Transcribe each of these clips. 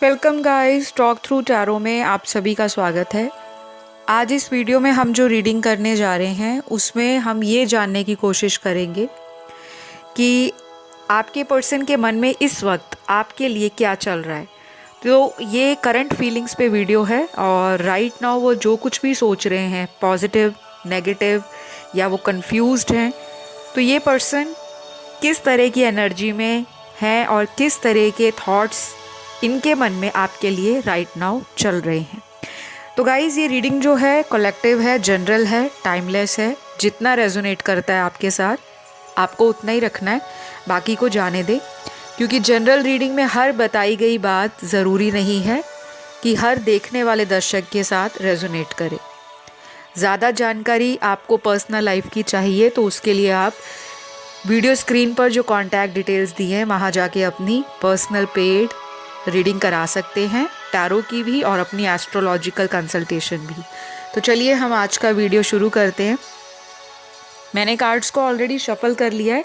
Welcome guys, talk through tarot में आप सभी का स्वागत है। आज इस वीडियो में हम जो रीडिंग करने जा रहे हैं उसमें हम ये जानने की कोशिश करेंगे कि आपके पर्सन के मन में इस वक्त आपके लिए क्या चल रहा है। तो ये करंट फीलिंग्स पे वीडियो है और राइट नाउ वो जो कुछ भी सोच रहे हैं, पॉजिटिव, नेगेटिव या वो कंफ्यूज्ड हैं, तो ये पर्सन किस तरह की एनर्जी में है और किस तरह के थॉट्स इनके मन में आपके लिए राइट नाउ चल रहे हैं। तो गाइज, ये रीडिंग जो है कलेक्टिव है, जनरल है, टाइमलेस है। जितना रेजोनेट करता है आपके साथ आपको उतना ही रखना है, बाकी को जाने दे। क्योंकि जनरल रीडिंग में हर बताई गई बात ज़रूरी नहीं है कि हर देखने वाले दर्शक के साथ रेजोनेट करे। ज़्यादा जानकारी आपको पर्सनल लाइफ की चाहिए तो उसके लिए आप वीडियो स्क्रीन पर जो कॉन्टैक्ट डिटेल्स दी हैं वहाँ जाके अपनी पर्सनल पेड रीडिंग करा सकते हैं, टैरो की भी और अपनी एस्ट्रोलॉजिकल कंसल्टेशन भी। तो चलिए हम आज का वीडियो शुरू करते हैं। मैंने कार्ड्स को ऑलरेडी शफल कर लिया है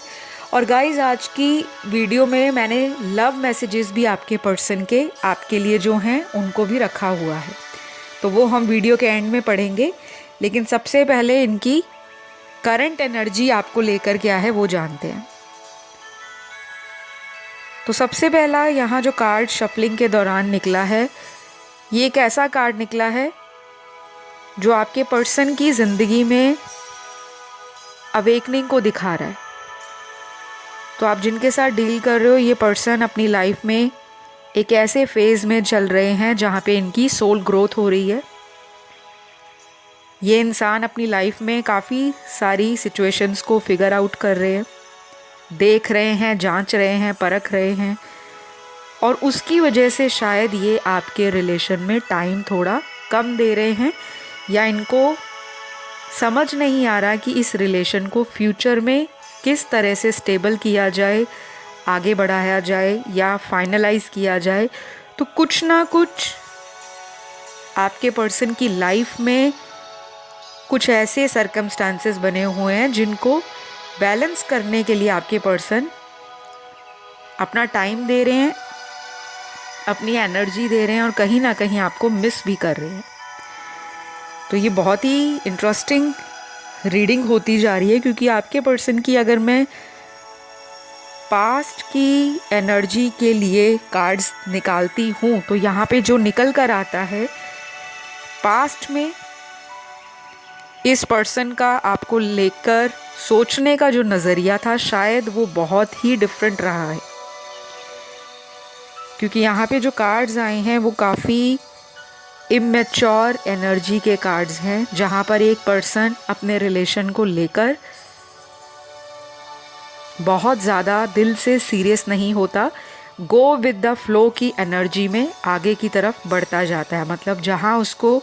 और गाइज, आज की वीडियो में मैंने लव मैसेजेस भी आपके पर्सन के आपके लिए जो हैं उनको भी रखा हुआ है, तो वो हम वीडियो के एंड में पढ़ेंगे। लेकिन सबसे पहले इनकी करंट एनर्जी आपको लेकर क्या है वो जानते हैं। तो सबसे पहला यहाँ जो कार्ड शफलिंग के दौरान निकला है, ये एक ऐसा कार्ड निकला है जो आपके पर्सन की ज़िंदगी में अवेकनिंग को दिखा रहा है। तो आप जिनके साथ डील कर रहे हो, ये पर्सन अपनी लाइफ में एक ऐसे फेज़ में चल रहे हैं जहाँ पे इनकी सोल ग्रोथ हो रही है। ये इंसान अपनी लाइफ में काफ़ी सारी सिचुएशंस को फिगर आउट कर रहे हैं, देख रहे हैं, जांच रहे हैं, परख रहे हैं, और उसकी वजह से शायद ये आपके रिलेशन में टाइम थोड़ा कम दे रहे हैं, या इनको समझ नहीं आ रहा कि इस रिलेशन को फ्यूचर में किस तरह से स्टेबल किया जाए, आगे बढ़ाया जाए या फाइनलाइज किया जाए। तो कुछ ना कुछ आपके पर्सन की लाइफ में कुछ ऐसे सर्कमस्टांसेस बने हुए हैं जिनको बैलेंस करने के लिए आपके पर्सन अपना टाइम दे रहे हैं, अपनी एनर्जी दे रहे हैं और कहीं ना कहीं आपको मिस भी कर रहे हैं। तो ये बहुत ही इंटरेस्टिंग रीडिंग होती जा रही है, क्योंकि आपके पर्सन की अगर मैं पास्ट की एनर्जी के लिए कार्ड्स निकालती हूँ तो यहाँ पे जो निकल कर आता है, पास्ट में इस पर्सन का आपको लेकर सोचने का जो नज़रिया था शायद वो बहुत ही डिफरेंट रहा है। क्योंकि यहाँ पे जो कार्ड्स आए हैं वो काफ़ी इमेच्योर एनर्जी के कार्ड्स हैं, जहाँ पर एक पर्सन अपने रिलेशन को लेकर बहुत ज़्यादा दिल से सीरियस नहीं होता, गो विद द फ्लो की एनर्जी में आगे की तरफ बढ़ता जाता है। मतलब जहाँ उसको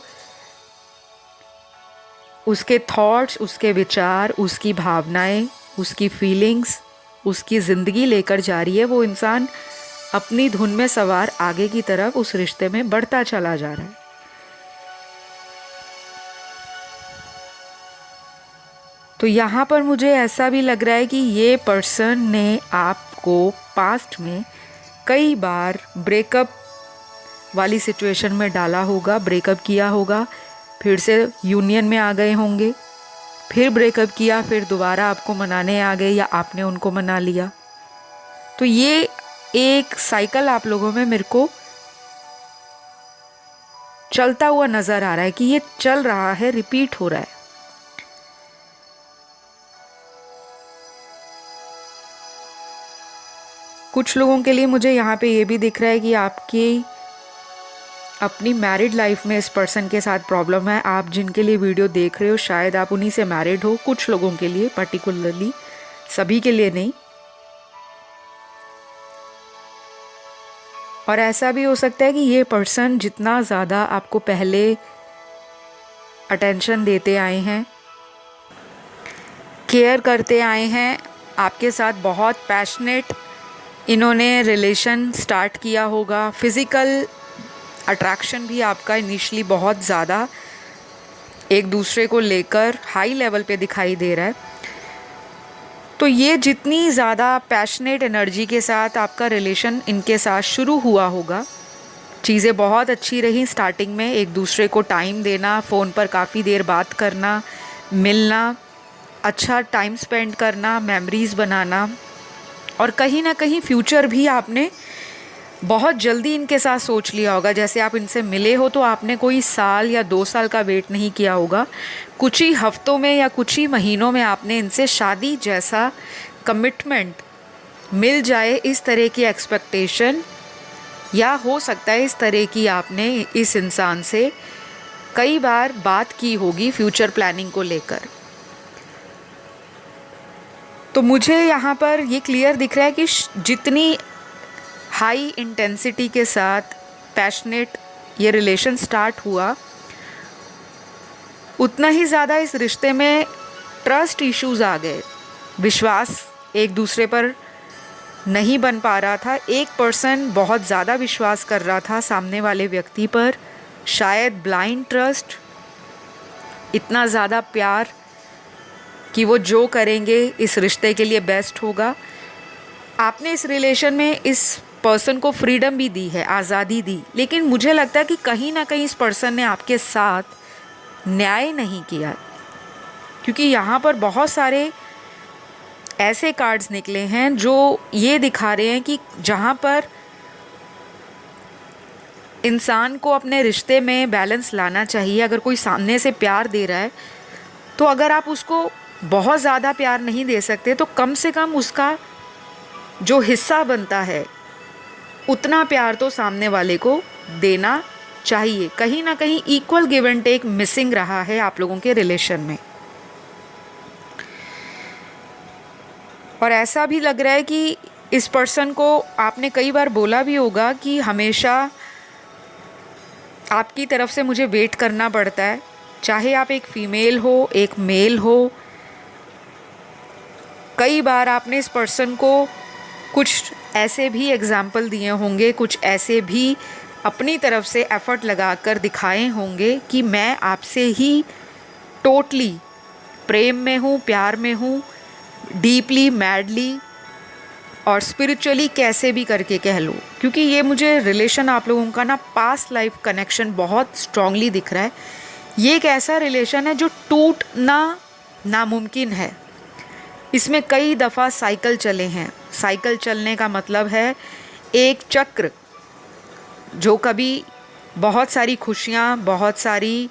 उसके थॉट्स, उसके विचार, उसकी भावनाएं, उसकी फीलिंग्स, उसकी ज़िंदगी लेकर जा रही है, वो इंसान अपनी धुन में सवार आगे की तरफ उस रिश्ते में बढ़ता चला जा रहा है। तो यहाँ पर मुझे ऐसा भी लग रहा है कि ये पर्सन ने आपको पास्ट में कई बार ब्रेकअप वाली सिचुएशन में डाला होगा, ब्रेकअप किया होगा, फिर से यूनियन में आ गए होंगे, फिर ब्रेकअप किया, फिर दोबारा आपको मनाने आ गए या आपने उनको मना लिया। तो ये एक साइकिल आप लोगों में मेरे को चलता हुआ नज़र आ रहा है कि ये चल रहा है, रिपीट हो रहा है। कुछ लोगों के लिए मुझे यहाँ पे ये भी दिख रहा है कि आपकी अपनी मैरिड लाइफ में इस पर्सन के साथ प्रॉब्लम है। आप जिनके लिए वीडियो देख रहे हो शायद आप उन्हीं से मैरिड हो, कुछ लोगों के लिए, पर्टिकुलरली, सभी के लिए नहीं। और ऐसा भी हो सकता है कि ये पर्सन जितना ज़्यादा आपको पहले अटेंशन देते आए हैं, केयर करते आए हैं, आपके साथ बहुत पैशनेट इन्होंने रिलेशन स्टार्ट किया होगा, फिज़िकल अट्रैक्शन भी आपका इनिशियली बहुत ज़्यादा एक दूसरे को लेकर हाई लेवल पे दिखाई दे रहा है। तो ये जितनी ज़्यादा पैशनेट एनर्जी के साथ आपका रिलेशन इनके साथ शुरू हुआ होगा, चीज़ें बहुत अच्छी रही स्टार्टिंग में, एक दूसरे को टाइम देना, फ़ोन पर काफ़ी देर बात करना, मिलना, अच्छा टाइम स्पेंड करना, मेमोरीज़ बनाना, और कहीं ना कहीं फ्यूचर भी आपने बहुत जल्दी इनके साथ सोच लिया होगा। जैसे आप इनसे मिले हो तो आपने कोई साल या 2 साल का वेट नहीं किया होगा, कुछ ही हफ्तों में या कुछ ही महीनों में आपने इनसे शादी जैसा कमिटमेंट मिल जाए, इस तरह की एक्सपेक्टेशन, या हो सकता है इस तरह की आपने इस इंसान से कई बार बात की होगी फ्यूचर प्लानिंग को लेकर। तो मुझे यहाँ पर ये क्लियर दिख रहा है कि जितनी हाई इंटेंसिटी के साथ पैशनेट ये रिलेशन स्टार्ट हुआ, उतना ही ज़्यादा इस रिश्ते में ट्रस्ट इश्यूज आ गए, विश्वास एक दूसरे पर नहीं बन पा रहा था। एक पर्सन बहुत ज़्यादा विश्वास कर रहा था सामने वाले व्यक्ति पर, शायद ब्लाइंड ट्रस्ट, इतना ज़्यादा प्यार कि वो जो करेंगे इस रिश्ते के लिए बेस्ट होगा। आपने इस रिलेशन में इस पर्सन को फ्रीडम भी दी है, आज़ादी दी, लेकिन मुझे लगता है कि कहीं ना कहीं इस पर्सन ने आपके साथ न्याय नहीं किया, क्योंकि यहाँ पर बहुत सारे ऐसे कार्ड्स निकले हैं जो ये दिखा रहे हैं कि जहाँ पर इंसान को अपने रिश्ते में बैलेंस लाना चाहिए, अगर कोई सामने से प्यार दे रहा है तो अगर आप उसको बहुत ज़्यादा प्यार नहीं दे सकते तो कम से कम उसका जो हिस्सा बनता है उतना प्यार तो सामने वाले को देना चाहिए। कहीं ना कहीं equal give and take missing रहा है आप लोगों के रिलेशन में। और ऐसा भी लग रहा है कि इस पर्सन को आपने कई बार बोला भी होगा कि हमेशा आपकी तरफ से मुझे वेट करना पड़ता है, चाहे आप एक फीमेल हो एक मेल हो। कई बार आपने इस पर्सन को कुछ ऐसे भी एग्जाम्पल दिए होंगे, कुछ ऐसे भी अपनी तरफ से एफ़र्ट लगाकर दिखाए होंगे कि मैं आपसे ही टोटली प्रेम में हूँ, प्यार में हूँ, डीपली, मैडली और स्पिरिचुअली कैसे भी करके कह लो। क्योंकि ये मुझे रिलेशन आप लोगों का ना पास्ट लाइफ कनेक्शन बहुत स्ट्रांगली दिख रहा है। ये एक ऐसा रिलेशन है जो टूटना नामुमकिन है। इसमें कई दफ़ा साइकिल चले हैं। साइकिल चलने का मतलब है एक चक्र जो कभी बहुत सारी खुशियाँ, बहुत सारी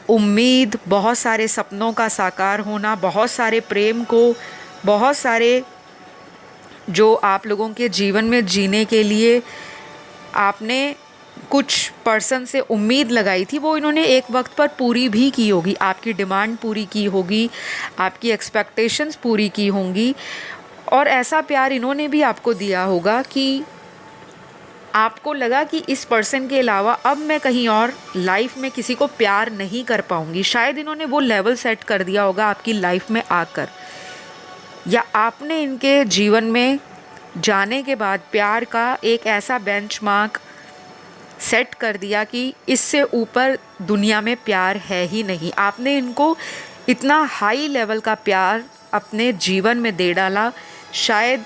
उम्मीद, बहुत सारे सपनों का साकार होना, बहुत सारे प्रेम को, बहुत सारे जो आप लोगों के जीवन में जीने के लिए आपने कुछ पर्सन से उम्मीद लगाई थी, वो इन्होंने एक वक्त पर पूरी भी की होगी। आपकी डिमांड पूरी की होगी, आपकी एक्सपेक्टेशंस पूरी की होंगी, और ऐसा प्यार इन्होंने भी आपको दिया होगा कि आपको लगा कि इस पर्सन के अलावा अब मैं कहीं और लाइफ में किसी को प्यार नहीं कर पाऊंगी। शायद इन्होंने वो लेवल सेट कर दिया होगा आपकी लाइफ में आकर, या आपने इनके जीवन में जाने के बाद प्यार का एक ऐसा बेंचमार्क सेट कर दिया कि इससे ऊपर दुनिया में प्यार है ही नहीं। आपने इनको इतना हाई लेवल का प्यार अपने जीवन में दे डाला। शायद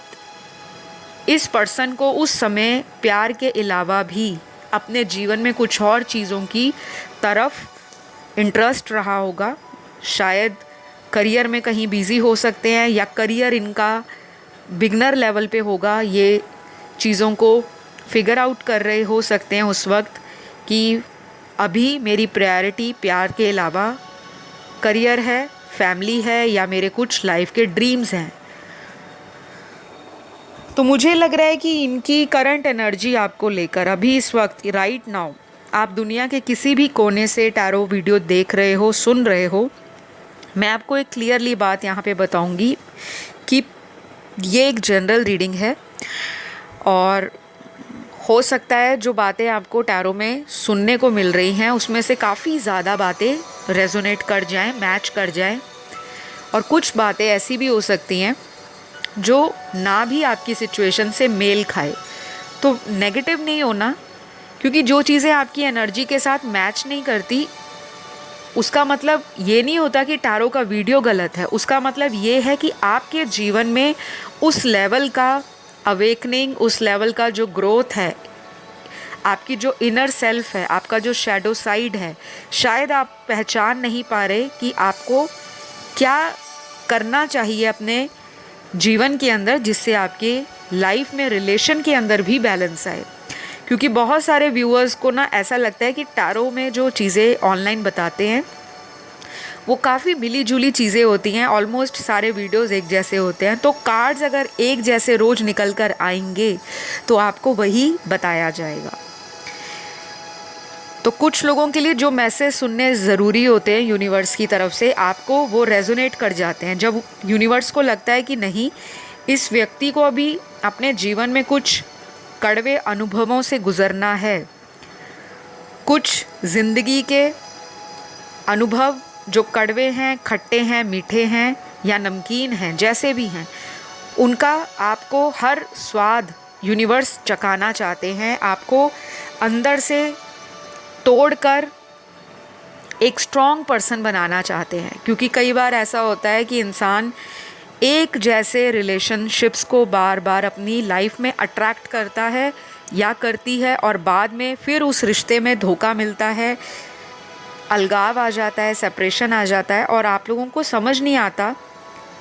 इस पर्सन को उस समय प्यार के अलावा भी अपने जीवन में कुछ और चीज़ों की तरफ इंटरेस्ट रहा होगा। शायद करियर में कहीं बिज़ी हो सकते हैं, या करियर इनका बिगनर लेवल पे होगा। ये चीज़ों को फिगर आउट कर रहे हो सकते हैं उस वक्त कि अभी मेरी प्रायोरिटी प्यार के अलावा करियर है, फैमिली है, या मेरे कुछ लाइफ के ड्रीम्स हैं। तो मुझे लग रहा है कि इनकी करंट एनर्जी आपको लेकर अभी इस वक्त राइट नाउ आप दुनिया के किसी भी कोने से टैरो वीडियो देख रहे हो, सुन रहे हो, मैं आपको एक क्लियरली बात यहाँ पे बताऊँगी कि ये एक जनरल रीडिंग है, और हो सकता है जो बातें आपको टैरो में सुनने को मिल रही हैं उसमें से काफ़ी ज़्यादा बातें रेजोनेट कर जाएं, मैच कर जाएं, और कुछ बातें ऐसी भी हो सकती हैं जो ना भी आपकी सिचुएशन से मेल खाए। तो नेगेटिव नहीं होना, क्योंकि जो चीज़ें आपकी एनर्जी के साथ मैच नहीं करती उसका मतलब ये नहीं होता कि टैरो का वीडियो गलत है। उसका मतलब ये है कि आपके जीवन में उस लेवल का अवेकनिंग, उस लेवल का जो ग्रोथ है, आपकी जो इनर सेल्फ है, आपका जो शैडो साइड है, शायद आप पहचान नहीं पा रहे कि आपको क्या करना चाहिए अपने जीवन के अंदर, जिससे आपके लाइफ में, रिलेशन के अंदर भी बैलेंस आए। क्योंकि बहुत सारे व्यूअर्स को ना ऐसा लगता है कि टैरो में जो चीज़ें ऑनलाइन बताते हैं वो काफ़ी मिली जुली चीज़ें होती हैं, ऑलमोस्ट सारे वीडियोस एक जैसे होते हैं। तो कार्ड्स अगर एक जैसे रोज़ निकल कर आएंगे तो आपको वही बताया जाएगा। तो कुछ लोगों के लिए जो मैसेज सुनने ज़रूरी होते हैं यूनिवर्स की तरफ से, आपको वो रेजोनेट कर जाते हैं। जब यूनिवर्स को लगता है कि नहीं, इस व्यक्ति को अभी अपने जीवन में कुछ कड़वे अनुभवों से गुजरना है, कुछ ज़िंदगी के अनुभव जो कड़वे हैं, खट्टे हैं, मीठे हैं या नमकीन हैं, जैसे भी हैं, उनका आपको हर स्वाद यूनिवर्स चखाना चाहते हैं। आपको अंदर से तोड़कर एक स्ट्रॉन्ग पर्सन बनाना चाहते हैं। क्योंकि कई बार ऐसा होता है कि इंसान एक जैसे रिलेशनशिप्स को बार बार अपनी लाइफ में अट्रैक्ट करता है या करती है, और बाद में फिर उस रिश्ते में धोखा मिलता है, अलगाव आ जाता है, सेपरेशन आ जाता है, और आप लोगों को समझ नहीं आता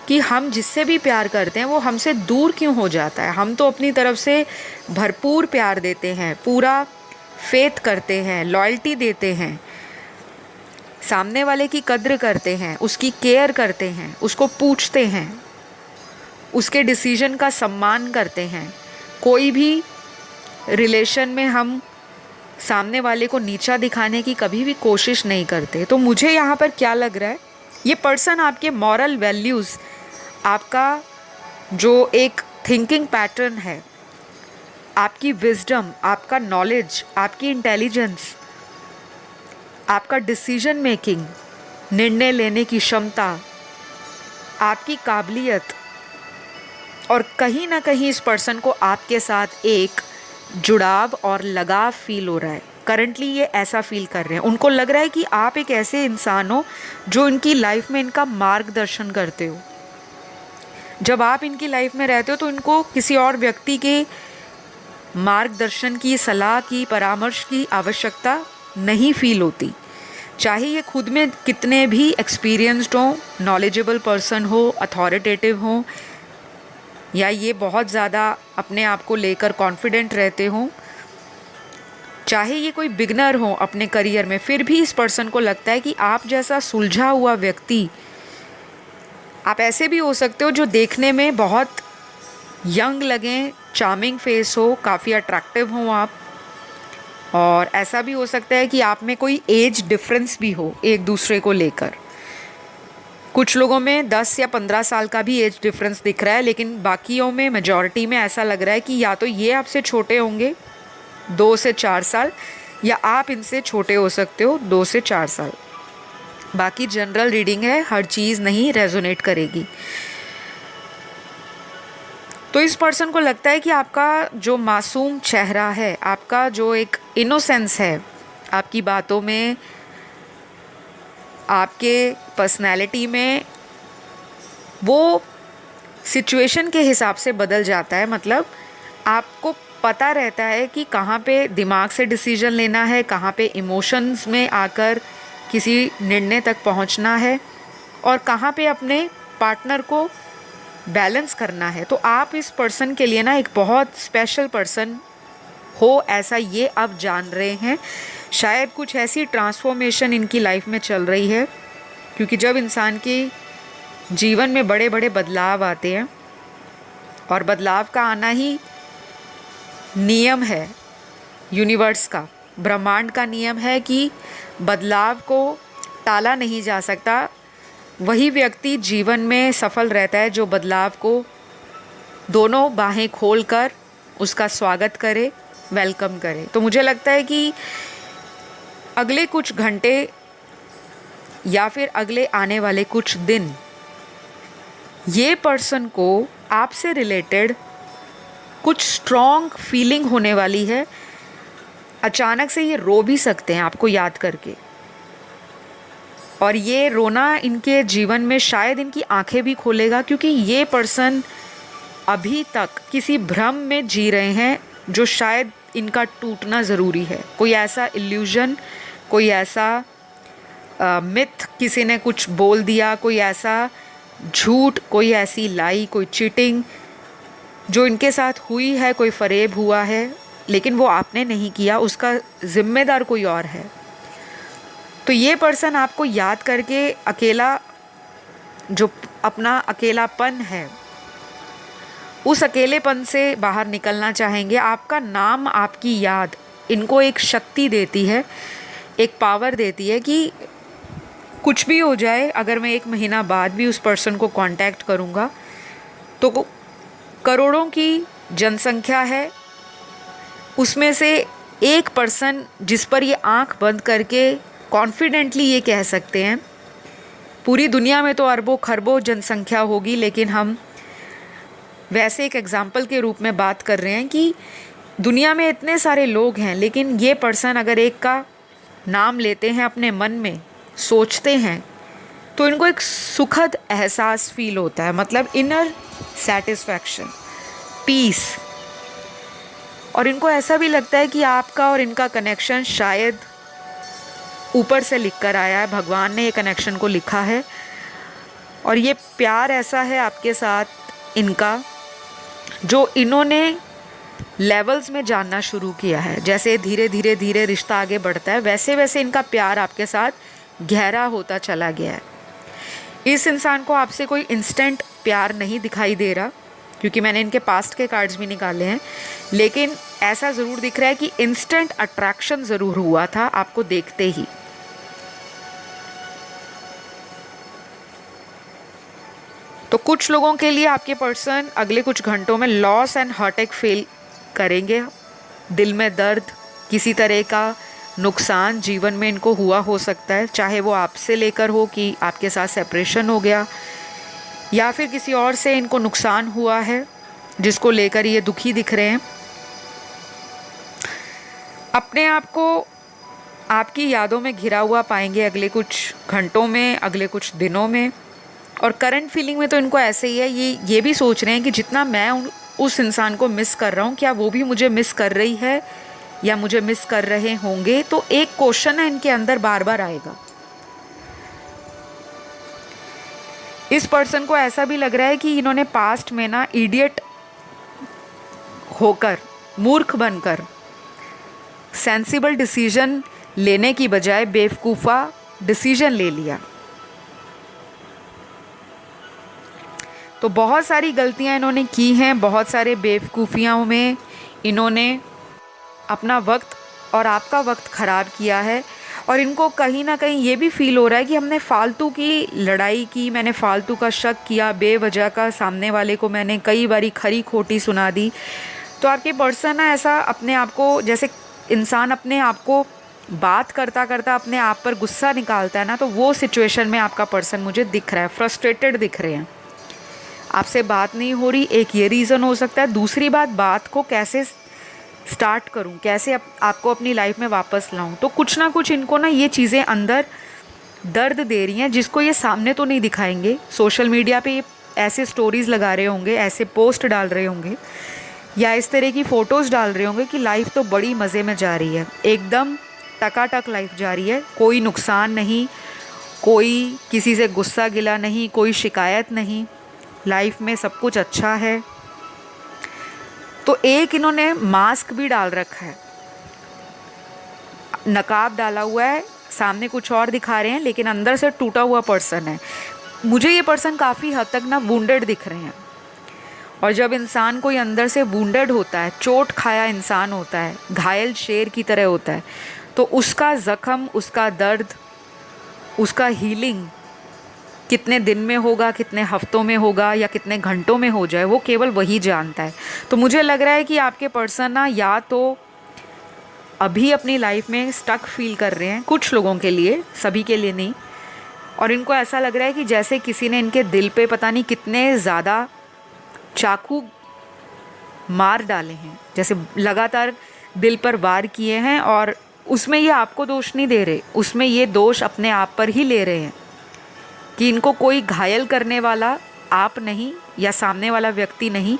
कि हम जिससे भी प्यार करते हैं वो हमसे दूर क्यों हो जाता है। हम तो अपनी तरफ से भरपूर प्यार देते हैं, पूरा फेथ करते हैं, लॉयल्टी देते हैं, सामने वाले की कद्र करते हैं, उसकी केयर करते हैं, उसको पूछते हैं, उसके डिसीजन का सम्मान करते हैं। कोई भी रिलेशन में हम सामने वाले को नीचा दिखाने की कभी भी कोशिश नहीं करते। तो मुझे यहाँ पर क्या लग रहा है, ये पर्सन आपके मॉरल वैल्यूज़, आपका जो एक थिंकिंग पैटर्न है, आपकी विजडम, आपका नॉलेज, आपकी इंटेलिजेंस, आपका डिसीजन मेकिंग, निर्णय लेने की क्षमता, आपकी काबिलियत, और कहीं ना कहीं इस पर्सन को आपके साथ एक जुड़ाव और लगाव फील हो रहा है। करंटली ये ऐसा फील कर रहे हैं। उनको लग रहा है कि आप एक ऐसे इंसान हो जो इनकी लाइफ में इनका मार्गदर्शन करते हो। जब आप इनकी लाइफ में रहते हो तो इनको किसी और व्यक्ति के मार्गदर्शन की, सलाह की, परामर्श की आवश्यकता नहीं फील होती। चाहे ये खुद में कितने भी एक्सपीरियंस्ड हो, नॉलेजेबल पर्सन हो, अथॉरिटेटिव हो, या ये बहुत ज़्यादा अपने आप को लेकर कॉन्फिडेंट रहते हों, चाहे ये कोई बिगनर हो अपने करियर में, फिर भी इस पर्सन को लगता है कि आप जैसा सुलझा हुआ व्यक्ति, आप ऐसे भी हो सकते हो जो देखने में बहुत यंग लगें, चार्मिंग फेस हो, काफ़ी अट्रैक्टिव हो आप, और ऐसा भी हो सकता है कि आप में कोई एज डिफरेंस भी हो एक दूसरे को लेकर। कुछ लोगों में 10 या 15 साल का भी एज डिफरेंस दिख रहा है, लेकिन बाकियों में, मेजॉरिटी में ऐसा लग रहा है कि या तो ये आपसे छोटे होंगे 2 से 4 साल, या आप इनसे छोटे हो सकते हो 2 से 4 साल। बाकी जनरल रीडिंग है, हर चीज़ नहीं रेजोनेट करेगी। तो इस पर्सन को लगता है कि आपका जो मासूम चेहरा है, आपका जो एक इनोसेंस है, आपकी बातों में, आपके पर्सनैलिटी में, वो सिचुएशन के हिसाब से बदल जाता है। मतलब आपको पता रहता है कि कहाँ पे दिमाग से डिसीजन लेना है, कहाँ पे इमोशंस में आकर किसी निर्णय तक पहुँचना है, और कहाँ पे अपने पार्टनर को बैलेंस करना है। तो आप इस पर्सन के लिए ना एक बहुत स्पेशल पर्सन हो, ऐसा ये अब जान रहे हैं। शायद कुछ ऐसी ट्रांसफॉर्मेशन इनकी लाइफ में चल रही है, क्योंकि जब इंसान के जीवन में बड़े बड़े बदलाव आते हैं, और बदलाव का आना ही नियम है यूनिवर्स का, ब्रह्मांड का नियम है कि बदलाव को टाला नहीं जा सकता। वही व्यक्ति जीवन में सफल रहता है जो बदलाव को दोनों बाहें खोलकर उसका स्वागत करे, वेलकम करे। तो मुझे लगता है कि अगले कुछ घंटे या फिर अगले आने वाले कुछ दिन ये पर्सन को आपसे रिलेटेड कुछ स्ट्रॉन्ग फीलिंग होने वाली है। अचानक से ये रो भी सकते हैं आपको याद करके, और ये रोना इनके जीवन में शायद इनकी आंखें भी खोलेगा, क्योंकि ये पर्सन अभी तक किसी भ्रम में जी रहे हैं जो शायद इनका टूटना ज़रूरी है। कोई ऐसा इल्यूजन, कोई ऐसा मिथ किसी ने कुछ बोल दिया, कोई ऐसा झूठ, कोई ऐसी लाई, कोई चीटिंग जो इनके साथ हुई है, कोई फरेब हुआ है लेकिन वो आपने नहीं किया, उसका ज़िम्मेदार कोई और है। तो ये पर्सन आपको याद करके अकेला, जो अपना अकेलापन है, उस अकेलेपन से बाहर निकलना चाहेंगे। आपका नाम, आपकी याद इनको एक शक्ति देती है, एक पावर देती है कि कुछ भी हो जाए, अगर मैं 1 महीना बाद भी उस पर्सन को कांटेक्ट करूँगा तो करोड़ों की जनसंख्या है, उसमें से एक पर्सन जिस पर ये आंख बंद करके कॉन्फिडेंटली ये कह सकते हैं। पूरी दुनिया में तो अरबों खरबों जनसंख्या होगी, लेकिन हम वैसे एक एग्जाम्पल के रूप में बात कर रहे हैं कि दुनिया में इतने सारे लोग हैं, लेकिन ये पर्सन अगर एक का नाम लेते हैं, अपने मन में सोचते हैं, तो इनको एक सुखद एहसास फील होता है, मतलब इनर सेटिस्फैक्शन, पीस। और इनको ऐसा भी लगता है कि आपका और इनका कनेक्शन शायद ऊपर से लिख कर आया है, भगवान ने ये कनेक्शन को लिखा है। और ये प्यार ऐसा है आपके साथ इनका, जो इन्होंने लेवल्स में जानना शुरू किया है। जैसे धीरे धीरे धीरे रिश्ता आगे बढ़ता है, वैसे वैसे इनका प्यार आपके साथ गहरा होता चला गया है। इस इंसान को आपसे कोई इंस्टेंट प्यार नहीं दिखाई दे रहा, क्योंकि मैंने इनके पास्ट के कार्ड्स भी निकाले हैं, लेकिन ऐसा ज़रूर दिख रहा है कि इंस्टेंट अट्रैक्शन ज़रूर हुआ था आपको देखते ही। तो कुछ लोगों के लिए आपके पर्सन अगले कुछ घंटों में लॉस एंड हार्टएक फील करेंगे। दिल में दर्द, किसी तरह का नुकसान जीवन में इनको हुआ हो सकता है, चाहे वो आपसे लेकर हो कि आपके साथ सेपरेशन हो गया, या फिर किसी और से इनको नुकसान हुआ है जिसको लेकर ये दुखी दिख रहे हैं। अपने आप को आपकी यादों में घिरा हुआ पाएंगे अगले कुछ घंटों में, अगले कुछ दिनों में। और करंट फीलिंग में तो इनको ऐसे ही है, ये भी सोच रहे हैं कि जितना मैं उस इंसान को मिस कर रहा हूँ, क्या वो भी मुझे मिस कर रही है या मुझे मिस कर रहे होंगे। तो एक क्वेश्चन है इनके अंदर बार बार आएगा। इस पर्सन को ऐसा भी लग रहा है कि इन्होंने पास्ट में ना इडियट होकर, मूर्ख बनकर, सेंसिबल डिसीजन लेने की बजाय बेवकूफ़ा डिसीजन ले लिया। तो बहुत सारी गलतियां इन्होंने की हैं, बहुत सारे बेवकूफ़ियों में इन्होंने अपना वक्त और आपका वक्त ख़राब किया है। और इनको कहीं ना कहीं ये भी फील हो रहा है कि हमने फालतू की लड़ाई की, मैंने फालतू का शक किया, बेवजह का सामने वाले को मैंने कई बारी खरी खोटी सुना दी। तो आपके पर्सन ना ऐसा अपने आप को, जैसे इंसान अपने आप को बात करता करता अपने आप पर गुस्सा निकालता है ना, तो वो सिचुएशन में आपका पर्सन मुझे दिख रहा है, फ्रस्ट्रेटेड दिख रहे हैं। आपसे बात नहीं हो रही, एक ये रीज़न हो सकता है। दूसरी बात को कैसे स्टार्ट करूं, कैसे आपको अपनी लाइफ में वापस लाऊं। तो कुछ ना कुछ इनको ना ये चीज़ें अंदर दर्द दे रही हैं, जिसको ये सामने तो नहीं दिखाएंगे। सोशल मीडिया पे ये ऐसे स्टोरीज़ लगा रहे होंगे, ऐसे पोस्ट डाल रहे होंगे, या इस तरह की फ़ोटोज़ डाल रहे होंगे कि लाइफ तो बड़ी मज़े में जा रही है, एकदम टकाटक लाइफ जा रही है, कोई नुकसान नहीं, कोई किसी से गुस्सा गिला नहीं, कोई शिकायत नहीं, लाइफ में सब कुछ अच्छा है। तो एक इन्होंने मास्क भी डाल रखा है, नकाब डाला हुआ है, सामने कुछ और दिखा रहे हैं लेकिन अंदर से टूटा हुआ पर्सन है। मुझे ये पर्सन काफ़ी हद तक ना वुंडेड दिख रहे हैं। और जब इंसान कोई अंदर से वुंडेड होता है, चोट खाया इंसान होता है, घायल शेर की तरह होता है, तो उसका ज़ख्म, उसका दर्द, उसका हीलिंग कितने दिन में होगा, कितने हफ्तों में होगा या कितने घंटों में हो जाए, वो केवल वही जानता है। तो मुझे लग रहा है कि आपके पर्सन ना या तो अभी अपनी लाइफ में स्टक फील कर रहे हैं, कुछ लोगों के लिए, सभी के लिए नहीं। और इनको ऐसा लग रहा है कि जैसे किसी ने इनके दिल पे पता नहीं कितने ज़्यादा चाकू मार डाले हैं, जैसे लगातार दिल पर वार किए हैं। और उसमें ये आपको दोष नहीं दे रहे, उसमें ये दोष अपने आप पर ही ले रहे हैं कि इनको कोई घायल करने वाला आप नहीं, या सामने वाला व्यक्ति नहीं,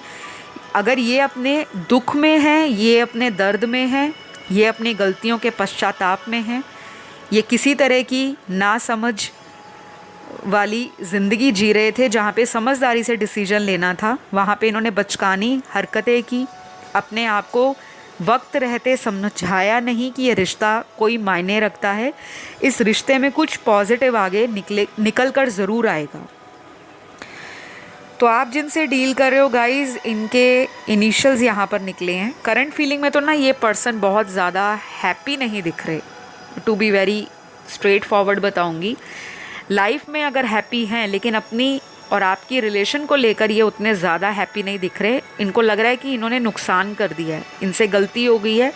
अगर ये अपने दुख में हैं, ये अपने दर्द में हैं, ये अपनी गलतियों के पश्चाताप में हैं, ये किसी तरह की नासमझ वाली ज़िंदगी जी रहे थे जहाँ पे समझदारी से डिसीजन लेना था, वहाँ पे इन्होंने बचकानी हरकतें की, अपने आप को वक्त रहते समझाया नहीं कि ये रिश्ता कोई मायने रखता है, इस रिश्ते में कुछ पॉजिटिव आगे निकल कर ज़रूर आएगा। तो आप जिनसे डील कर रहे हो गाइज़, इनके इनिशियल्स यहाँ पर निकले हैं। करंट फीलिंग में तो ना ये पर्सन बहुत ज़्यादा हैप्पी नहीं दिख रहे, to be very straightforward बताऊँगी। लाइफ में अगर हैप्पी हैं, लेकिन अपनी और आपकी रिलेशन को लेकर ये उतने ज़्यादा हैप्पी नहीं दिख रहे। इनको लग रहा है कि इन्होंने नुकसान कर दिया है, इनसे गलती हो गई है,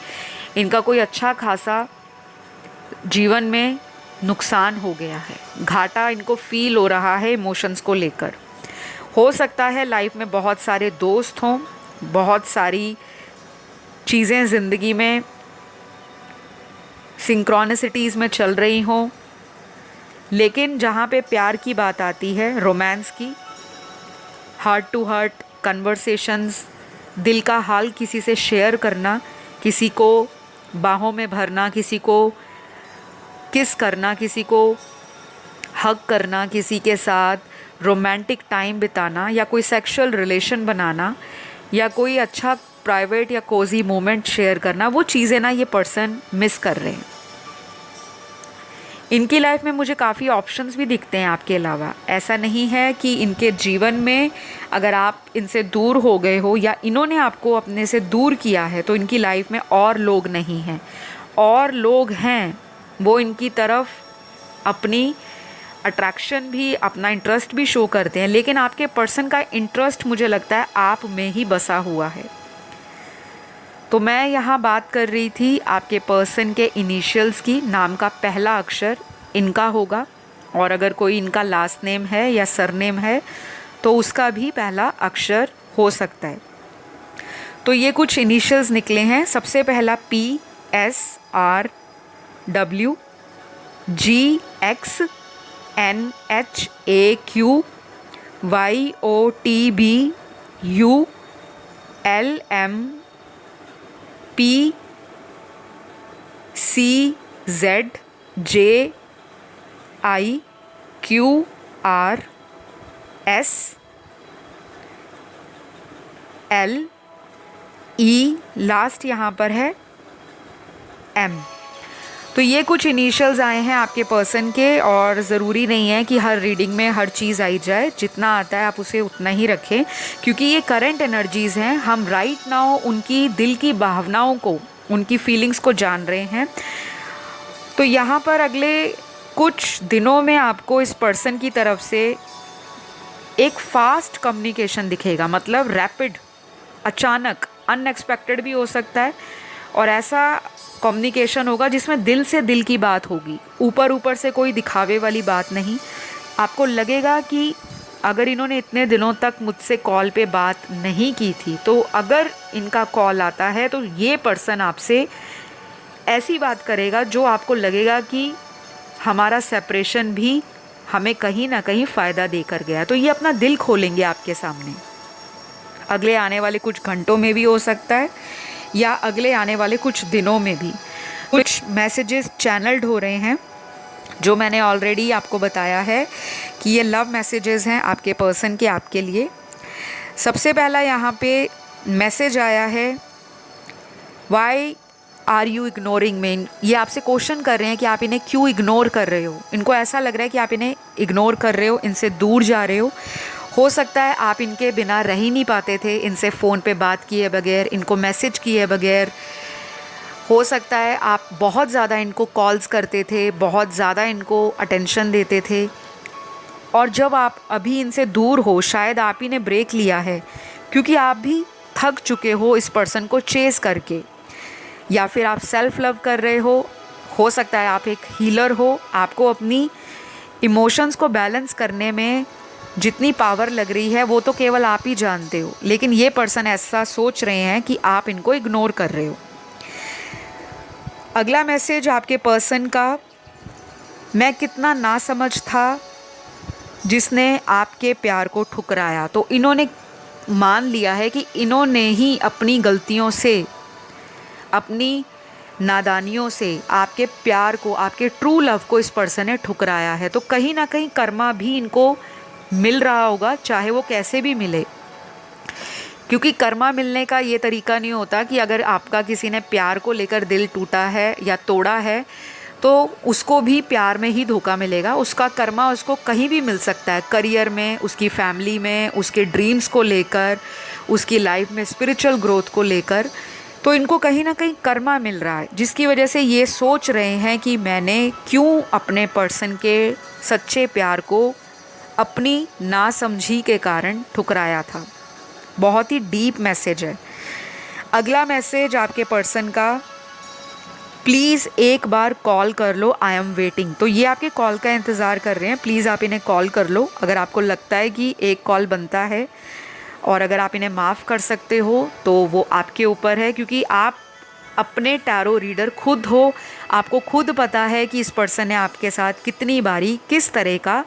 इनका कोई अच्छा खासा जीवन में नुकसान हो गया है, घाटा इनको फील हो रहा है इमोशंस को लेकर। हो सकता है लाइफ में बहुत सारे दोस्त हों, बहुत सारी चीज़ें ज़िंदगी में सिंक्रोनिसिटीज़ में चल रही हों, लेकिन जहाँ पे प्यार की बात आती है, रोमांस की, हार्ट टू हार्ट कन्वर्सेशंस, दिल का हाल किसी से शेयर करना, किसी को बाहों में भरना, किसी को किस करना, किसी को हग करना, किसी के साथ रोमांटिक टाइम बिताना, या कोई सेक्सुअल रिलेशन बनाना, या कोई अच्छा प्राइवेट या कोजी मोमेंट शेयर करना, वो चीज़ें ना ये पर्सन मिस कर रहे हैं। इनकी लाइफ में मुझे काफ़ी ऑप्शंस भी दिखते हैं आपके अलावा। ऐसा नहीं है कि इनके जीवन में अगर आप इनसे दूर हो गए हो या इन्होंने आपको अपने से दूर किया है तो इनकी लाइफ में और लोग नहीं हैं, और लोग हैं, वो इनकी तरफ अपनी अट्रैक्शन भी, अपना इंटरेस्ट भी शो करते हैं, लेकिन आपके पर्सन का इंटरेस्ट मुझे लगता है आप में ही बसा हुआ है। तो मैं यहाँ बात कर रही थी आपके पर्सन के इनिशियल्स की। नाम का पहला अक्षर इनका होगा, और अगर कोई इनका लास्ट नेम है या सरनेम है तो उसका भी पहला अक्षर हो सकता है। तो ये कुछ इनिशियल्स निकले हैं। सबसे पहला PSRW GXNHAQYOTBULMPCZJIQRSLE, लास्ट यहाँ पर है M। तो ये कुछ इनिशियल्स आए हैं आपके पर्सन के, और ज़रूरी नहीं है कि हर रीडिंग में हर चीज़ आई जाए। जितना आता है आप उसे उतना ही रखें, क्योंकि ये करंट एनर्जीज़ हैं। हम राइट नाउ उनकी दिल की भावनाओं को, उनकी फीलिंग्स को जान रहे हैं। तो यहाँ पर अगले कुछ दिनों में आपको इस पर्सन की तरफ से एक फास्ट कम्युनिकेशन दिखेगा, मतलब रैपिड, अचानक, अनएक्सपेक्टेड भी हो सकता है, और ऐसा कम्युनिकेशन होगा जिसमें दिल से दिल की बात होगी, ऊपर ऊपर से कोई दिखावे वाली बात नहीं। आपको लगेगा कि अगर इन्होंने इतने दिनों तक मुझसे कॉल पे बात नहीं की थी, तो अगर इनका कॉल आता है तो ये पर्सन आपसे ऐसी बात करेगा जो आपको लगेगा कि हमारा सेपरेशन भी हमें कहीं ना कहीं फ़ायदा देकर गया। तो ये अपना दिल खोलेंगे आपके सामने, अगले आने वाले कुछ घंटों में भी हो सकता है, या अगले आने वाले कुछ दिनों में भी। कुछ मैसेजेस चैनल्ड हो रहे हैं, जो मैंने ऑलरेडी आपको बताया है कि ये लव मैसेजेस हैं आपके पर्सन के, आपके लिए। सबसे पहला यहाँ पे मैसेज आया है, why are you ignoring me. ये आपसे क्वेश्चन कर रहे हैं कि आप इन्हें क्यों इग्नोर कर रहे हो। इनको ऐसा लग रहा है कि आप इन्हें इग्नोर कर रहे हो, इनसे दूर जा रहे हो सकता है आप इनके बिना रह ही नहीं पाते थे, इनसे फ़ोन पे बात किए बगैर, इनको मैसेज किए बगैर। हो सकता है आप बहुत ज़्यादा इनको कॉल्स करते थे, बहुत ज़्यादा इनको अटेंशन देते थे, और जब आप अभी इनसे दूर हो, शायद आप ही ने ब्रेक लिया है, क्योंकि आप भी थक चुके हो इस पर्सन को चेस करके, या फिर आप सेल्फ लव कर रहे हो सकता है आप एक हीलर हो, आपको अपनी इमोशंस को बैलेंस करने में जितनी पावर लग रही है वो तो केवल आप ही जानते हो, लेकिन ये पर्सन ऐसा सोच रहे हैं कि आप इनको इग्नोर कर रहे हो। अगला मैसेज आपके पर्सन का, मैं कितना नासमझ था जिसने आपके प्यार को ठुकराया। तो इन्होंने मान लिया है कि इन्होंने ही अपनी गलतियों से, अपनी नादानियों से आपके प्यार को, आपके ट्रू लव को इस पर्सन ने ठुकराया है। तो कहीं ना कहीं कर्मा भी इनको मिल रहा होगा, चाहे वो कैसे भी मिले। क्योंकि कर्मा मिलने का ये तरीका नहीं होता कि अगर आपका किसी ने प्यार को लेकर दिल टूटा है या तोड़ा है तो उसको भी प्यार में ही धोखा मिलेगा। उसका कर्मा उसको कहीं भी मिल सकता है, करियर में, उसकी फैमिली में, उसके ड्रीम्स को लेकर, उसकी लाइफ में स्पिरिचुअल ग्रोथ को लेकर। तो इनको कहीं ना कहीं कर्मा मिल रहा है, जिसकी वजह से ये सोच रहे हैं कि मैंने क्यों अपने पर्सन के सच्चे प्यार को अपनी नासमझी के कारण ठुकराया था। बहुत ही डीप मैसेज है। अगला मैसेज आपके पर्सन का, प्लीज़ एक बार कॉल कर लो, आई एम वेटिंग। तो ये आपके कॉल का इंतज़ार कर रहे हैं, प्लीज़ आप इन्हें कॉल कर लो अगर आपको लगता है कि एक कॉल बनता है। और अगर आप इन्हें माफ़ कर सकते हो तो वो आपके ऊपर है, क्योंकि आप अपने टैरो रीडर खुद हो। आपको खुद पता है कि इस पर्सन ने आपके साथ कितनी बारी किस तरह का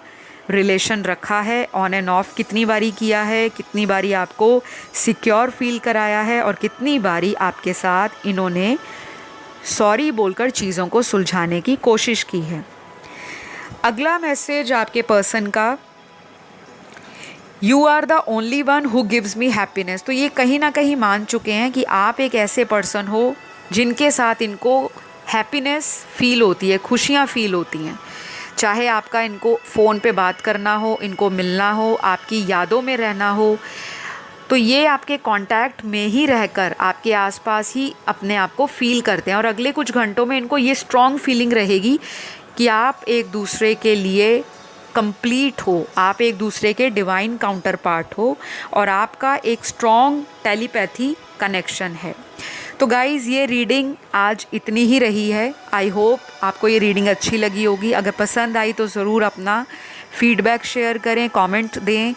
रिलेशन रखा है, ऑन एंड ऑफ कितनी बारी किया है, कितनी बारी आपको सिक्योर फील कराया है और कितनी बारी आपके साथ इन्होंने सॉरी बोलकर चीज़ों को सुलझाने की कोशिश की है। अगला मैसेज आपके पर्सन का, you are the only one who gives me happiness. तो ये कहीं ना कहीं मान चुके हैं कि आप एक ऐसे पर्सन हो जिनके साथ इनको हैप्पीनेस फील होती है, खुशियाँ फील होती हैं। चाहे आपका इनको फ़ोन पे बात करना हो, इनको मिलना हो, आपकी यादों में रहना हो, तो ये आपके कांटेक्ट में ही रहकर आपके आसपास ही अपने आप को फील करते हैं। और अगले कुछ घंटों में इनको ये स्ट्रॉन्ग फीलिंग रहेगी कि आप एक दूसरे के लिए कंप्लीट हो, आप एक दूसरे के डिवाइन काउंटर पार्ट हो और आपका एक स्ट्रॉन्ग टेलीपैथी कनेक्शन है। तो गाइज़, ये रीडिंग आज इतनी ही रही है। आई होप आपको ये रीडिंग अच्छी लगी होगी। अगर पसंद आई तो ज़रूर अपना फीडबैक शेयर करें, कमेंट दें,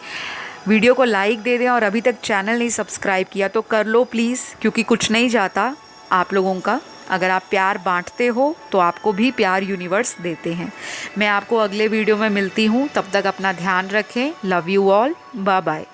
वीडियो को लाइक दे दें और अभी तक चैनल नहीं सब्सक्राइब किया तो कर लो प्लीज़, क्योंकि कुछ नहीं जाता आप लोगों का। अगर आप प्यार बांटते हो तो आपको भी प्यार यूनिवर्स देते हैं। मैं आपको अगले वीडियो में मिलती हूँ, तब तक अपना ध्यान रखें। Love you all, bye bye.